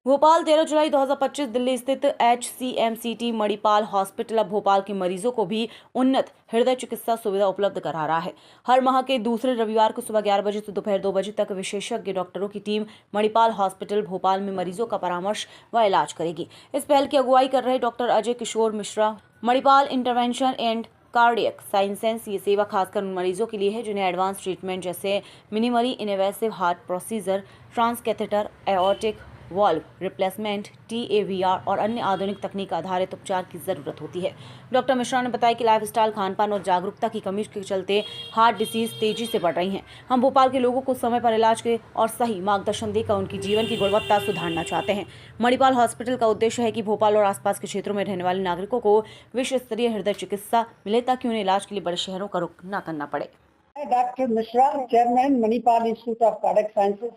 भोपाल 13 जुलाई 2025 दिल्ली स्थित HCMCT Manipal hospital अब भोपाल के मरीजों को भी उन्नत हृदय चिकित्सा सुविधा उपलब्ध करा रहा है। हर माह के दूसरे रविवार को सुबह 11 बजे से दोपहर 2 बजे तक विशेषज्ञ डॉक्टरों की टीम मणिपाल हॉस्पिटल भोपाल में मरीजों का परामर्श व इलाज करेगी। इस पहल की अगुवाई कर रहे doctor Ajay Kishore Mishra. Manipal intervention and cardiac sciences ये सेवा खासकर उन मरीजों के लिए है जिन्हें एडवांस ट्रीटमेंट जैसे minimally invasive heart procedure, transcatheter aortic valve replacement, TAVR और अन्य आधुनिक तकनीक आधारित उपचार की जरूरत होती है। डॉक्टर मिश्रा ने बताया कि लाइफस्टाइल, खानपान और जागरूकता की कमी के चलते हार्ट डिसीज तेजी से बढ़ रही हैं। हम भोपाल के लोगों को समय पर इलाज के और सही मार्गदर्शन देकर उनकी जीवन की गुणवत्ता सुधारना चाहते हैं। मणिपाल हॉस्पिटल का उद्देश्य है कि भोपाल और आसपास के क्षेत्रों में रहने वाले नागरिकों को विश्व स्तरीय हृदय चिकित्सा मिले ताकि उन्हें इलाज के लिए बड़े शहरों का रुख न करना पड़े। Doctor Mishra, chairman Manipal institute of cardiac sciences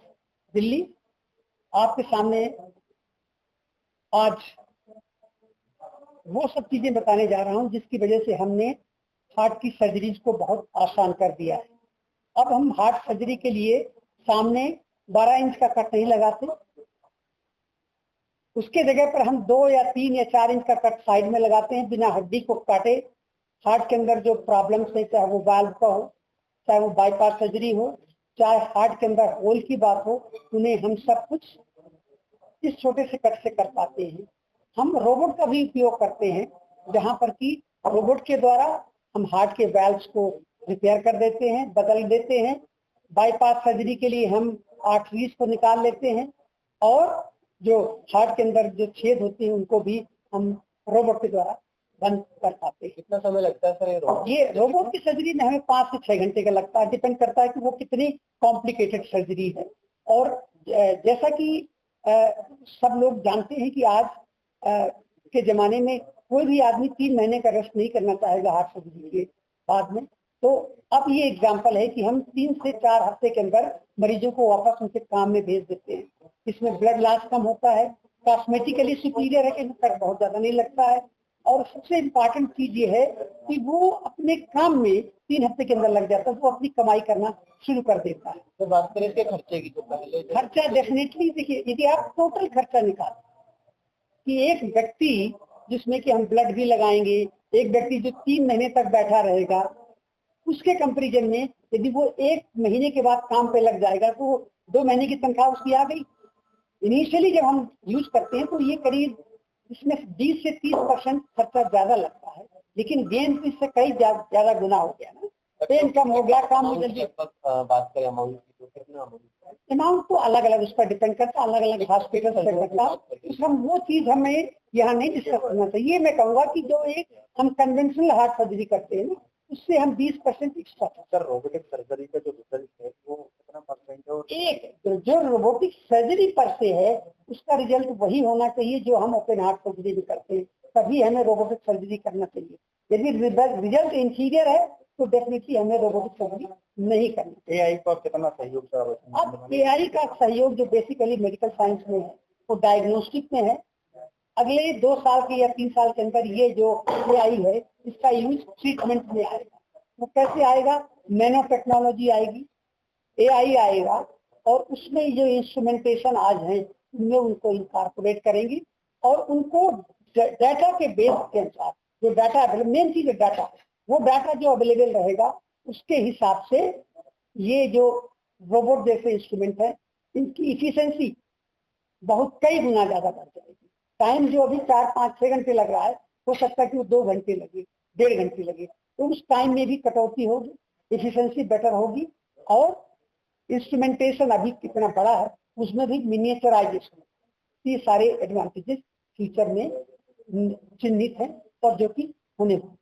Delhi, आपके सामने आज वो सब चीजें बताने जा रहा हूं जिसकी वजह से हमने हार्ट की सर्जरीज को बहुत आसान कर दिया है। अब हम हार्ट सर्जरी के लिए सामने 12 इंच का कट नहीं लगाते, उसके जगह पर हम 2 या 3 या 4 इंच का कट साइड में लगाते हैं बिना हड्डी को काटे। हार्ट के अंदर जो प्रॉब्लम्स है, चाहे वो वाल्व का हो, चाहे वो बाईपास सर्जरी हो, चाहे हार्ट के अंदर होल की बात हो, उन्हें हम सब कुछ इस छोटे से कट से कर पाते हैं। हम रोबोट का भी उपयोग करते हैं, जहां पर कि रोबोट के द्वारा हम हार्ट के वाल्व्स को रिपेयर कर देते हैं, बदल देते हैं। बाईपास सर्जरी के लिए हम आर्टरीज को निकाल लेते हैं और जो हार्ट के अंदर जो छेद होते हैं उनको भी हम रोबोट के द्वारा बंद कर पाते हैं। कितना समय लगता है सर ये रोबोट की सर्जरी में हमें 5 से 6 घंटे का लगता है, डिपेंड करता है कि वो कितनी कॉम्प्लिकेटेड सर्जरी है। और जैसा कि सब लोग जानते हैं कि आज के जमाने में कोई भी आदमी 3 महीने का रेस्ट नहीं करना चाहेगा हार्ट सर्जरी के बाद में। तो अब ये एग्जांपल है कि हम 3 से 4 हफ्ते के अंदर मरीजों को वापस उनके काम में भेज देते हैं। इसमें ब्लड लॉस कम होता है, कॉस्मेटिकली सुपीरियर है, इनका बहुत ज्यादा नहीं लगता है। और सबसे इम्पोर्टेंट चीज ये है कि वो अपने काम में 3 हफ्ते के अंदर लग जाता है, वो अपनी कमाई करना शुरू कर देता है। तो बात करें इसके खर्चे की, तो पहले खर्चा डेफिनेटली देखिए, यदि आप टोटल खर्चा निकाल कि एक व्यक्ति जिसमें कि हम ब्लड भी लगाएंगे, एक व्यक्ति जो 3 महीने तक बैठा रहेगा, उसके कंपैरिजन में यदि वो 1 महीने के बाद काम पे लग जाएगा तो 2 महीने की तनख्वाह उसकी आ गई। इनिशियली जब हम यूज करते हैं तो ये करीब इसमें 20 से 30% खर्चा ज्यादा लगता है, लेकिन गेन इससे कई ज्यादा गुना हो गया ना। पेन कम हो गया, काम हो जल्दी। बात करें अमाउंट की तो कितना अमाउंट तो अलग अलग उस पर डिपेंड करता है, अलग अलग हॉस्पिटल से करता है। हम वो चीज हमें यहाँ नहीं डिस्कस करना चाहिए। मैं कहूँगा कि जो एक हम कन्वेंशनल हार्ट सर्जरी करते हैं ना, उससे हम 20% एक्स्ट्रा। सर रोबोटिक सर्जरी का जो रिजल्ट है वो कितना परसेंट है? और एक जो रोबोटिक सर्जरी पर से है उसका रिजल्ट वही होना चाहिए जो हम ओपन हार्ट सर्जरी भी करते हैं, तभी हमें रोबोटिक सर्जरी करना चाहिए। यदि रिजल्ट इंफीरियर है तो डेफिनेटली हमें रोबोटिक सर्जरी नहीं करनी। AI का कितना सहयोग सर? अब AI का सहयोग जो बेसिकली मेडिकल साइंस में है वो डायग्नोस्टिक में है। अगले 2 साल के या 3 साल के अंदर ये जो AI है इसका यूज ट्रीटमेंट में आएगा। वो कैसे आएगा? नैनो टेक्नोलॉजी आएगी, AI आएगा और उसमें जो इंस्ट्रूमेंटेशन आज है उनमें उनको इनकॉर्पोरेट करेंगे और उनको डाटा के बेस के अनुसार जो डाटा मेन चीज है डाटा, वो डाटा जो अवेलेबल रहेगा उसके हिसाब से ये जो रोबोट जैसे इंस्ट्रूमेंट है इनकी इफिशिएंसी बहुत कई गुना ज्यादा बढ़ जाएगी। टाइम जो अभी 4, 5, 6 घंटे लग रहा है हो सकता है कि वो 2 घंटे लगे, 1.5 घंटे लगे, तो उस टाइम में भी कटौती होगी, इफिशिएंसी बेटर होगी और इंस्ट्रूमेंटेशन अभी कितना बड़ा है उसमें भी मिनिएचराइजेशन, ये सारे एडवांटेजेस फ्यूचर में चिन्हित है और जो कि होने वाले।